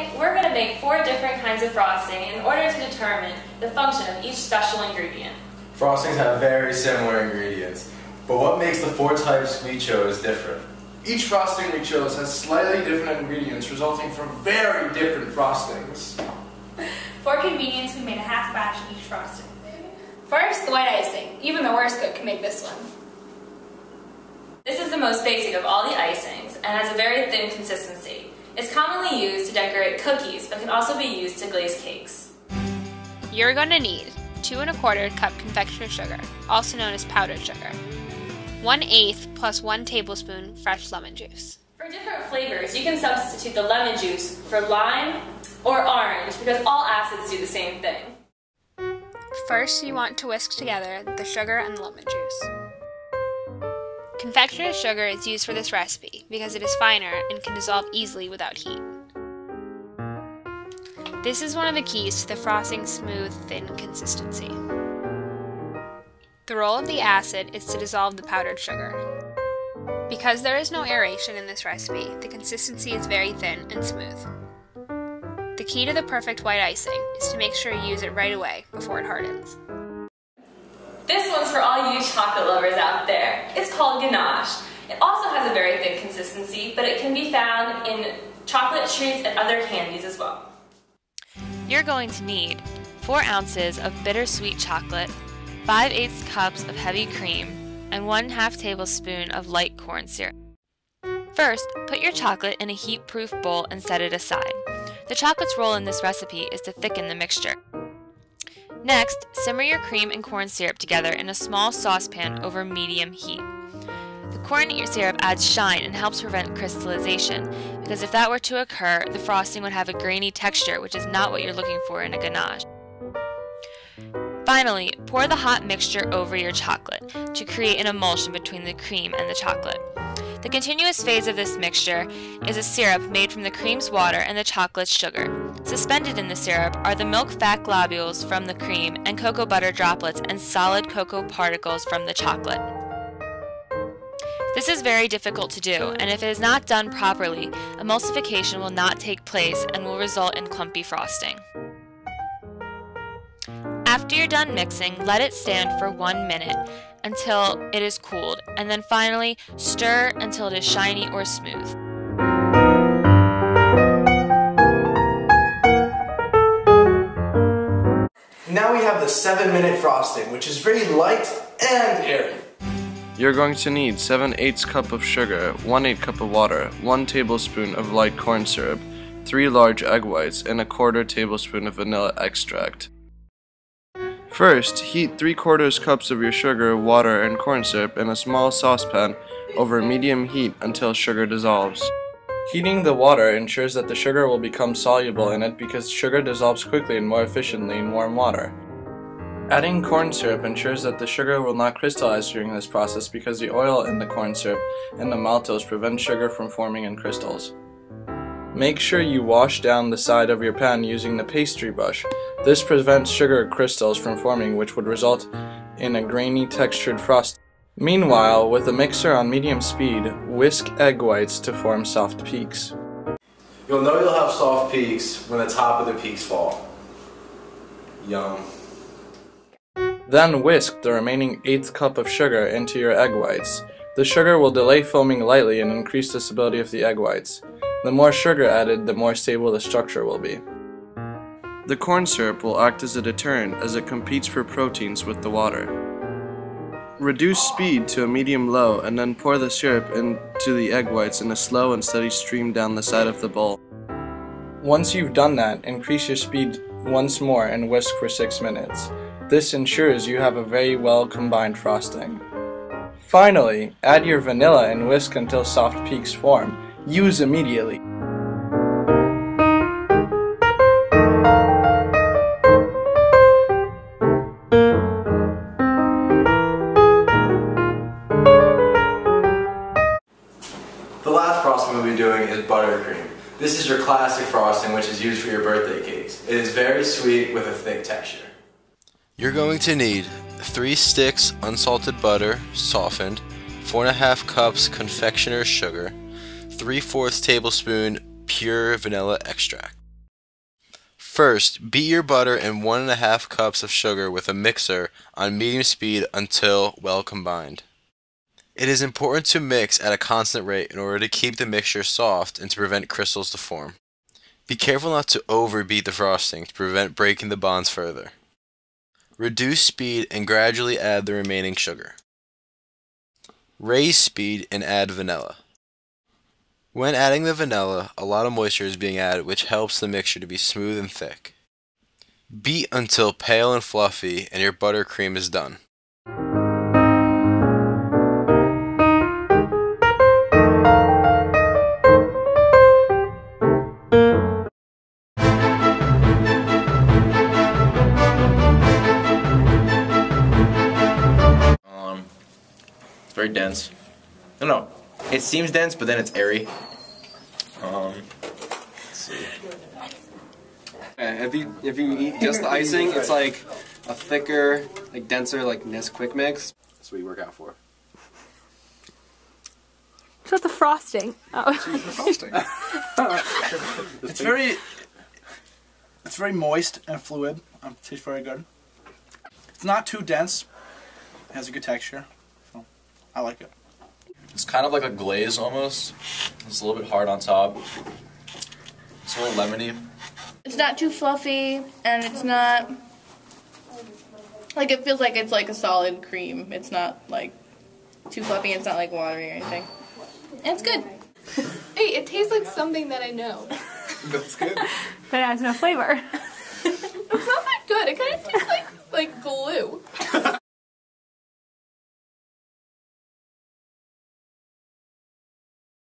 today, we're going to make 4 different kinds of frosting in order to determine the function of each special ingredient. Frostings have very similar ingredients, but what makes the 4 types we chose different? Each frosting we chose has slightly different ingredients resulting from very different frostings. For convenience, we made a half batch of each frosting. First, the white icing. Even the worst cook can make this one. This is the most basic of all the icings and has a very thin consistency. It's commonly used to decorate cookies, but can also be used to glaze cakes. You're going to need 2 1/4 cup confectioner's sugar, also known as powdered sugar, 1/8 plus 1 tablespoon fresh lemon juice. For different flavors, you can substitute the lemon juice for lime or orange because all acids do the same thing. First, you want to whisk together the sugar and the lemon juice. Confectioner's sugar is used for this recipe because it is finer and can dissolve easily without heat. This is one of the keys to the frosting's smooth, thin consistency. The role of the acid is to dissolve the powdered sugar. Because there is no aeration in this recipe, the consistency is very thin and smooth. The key to the perfect white icing is to make sure you use it right away before it hardens. This one's for all you chocolate lovers out there. It's called ganache. It also has a very thin consistency, but it can be found in chocolate treats and other candies as well. You're going to need 4 ounces of bittersweet chocolate, 5/8 cups of heavy cream, and 1/2 tablespoon of light corn syrup. First, put your chocolate in a heat-proof bowl and set it aside. The chocolate's role in this recipe is to thicken the mixture. Next, simmer your cream and corn syrup together in a small saucepan over medium heat. The corn syrup adds shine and helps prevent crystallization, because if that were to occur, the frosting would have a grainy texture, which is not what you're looking for in a ganache. Finally, pour the hot mixture over your chocolate to create an emulsion between the cream and the chocolate. The continuous phase of this mixture is a syrup made from the cream's water and the chocolate's sugar. Suspended in the syrup are the milk fat globules from the cream and cocoa butter droplets and solid cocoa particles from the chocolate. This is very difficult to do, and if it is not done properly, emulsification will not take place and will result in clumpy frosting. After you're done mixing, let it stand for 1 minute until it is cooled, and then finally stir until it is shiny or smooth. Now we have the 7-minute frosting, which is very light and airy. You're going to need 7/8 cup of sugar, 1/8 cup of water, 1 tablespoon of light corn syrup, 3 large egg whites, and 1/4 tablespoon of vanilla extract. First, heat 3/4 cups of your sugar, water, and corn syrup in a small saucepan over medium heat until sugar dissolves. Heating the water ensures that the sugar will become soluble in it because sugar dissolves quickly and more efficiently in warm water. Adding corn syrup ensures that the sugar will not crystallize during this process because the oil in the corn syrup and the maltose prevent sugar from forming in crystals. Make sure you wash down the side of your pan using the pastry brush. This prevents sugar crystals from forming, which would result in a grainy textured frost. Meanwhile, with the mixer on medium speed, whisk egg whites to form soft peaks. You'll know you'll have soft peaks when the top of the peaks fall. Yum. Then whisk the remaining 1/8 cup of sugar into your egg whites. The sugar will delay foaming lightly and increase the stability of the egg whites. The more sugar added, the more stable the structure will be. The corn syrup will act as a deterrent as it competes for proteins with the water. Reduce speed to a medium-low and then pour the syrup into the egg whites in a slow and steady stream down the side of the bowl. Once you've done that, increase your speed once more and whisk for 6 minutes. This ensures you have a very well combined frosting. Finally, add your vanilla and whisk until soft peaks form. Use immediately. The last frosting we'll be doing is buttercream. This is your classic frosting which is used for your birthday cakes. It is very sweet with a thick texture. You're going to need 3 sticks unsalted butter, softened, 4.5 cups confectioner's sugar, 3/4 tablespoon pure vanilla extract. First, beat your butter and 1½ cups of sugar with a mixer on medium speed until well combined. It is important to mix at a constant rate in order to keep the mixture soft and to prevent crystals to form. Be careful not to overbeat the frosting to prevent breaking the bonds further. Reduce speed and gradually add the remaining sugar. Raise speed and add vanilla. When adding the vanilla, a lot of moisture is being added, which helps the mixture to be smooth and thick. Beat until pale and fluffy and your buttercream is done. It's very dense. No, it seems dense, but then it's airy. Let's see. If you eat just the icing, it's like a thicker, like denser, like Nesquik mix. That's what you work out for. It's not the frosting. Oh. It's very moist and fluid. It tastes very good. It's not too dense. It has a good texture. So I like it. It's kind of like a glaze almost. It's a little bit hard on top. It's a little lemony. It's not too fluffy, and it's not like it feels like it's like a solid cream. It's not like too fluffy. It's not like watery or anything. And it's good. Hey, it tastes like something that I know. That's good. But it has no flavor. It's not that good. It kind of tastes like glue.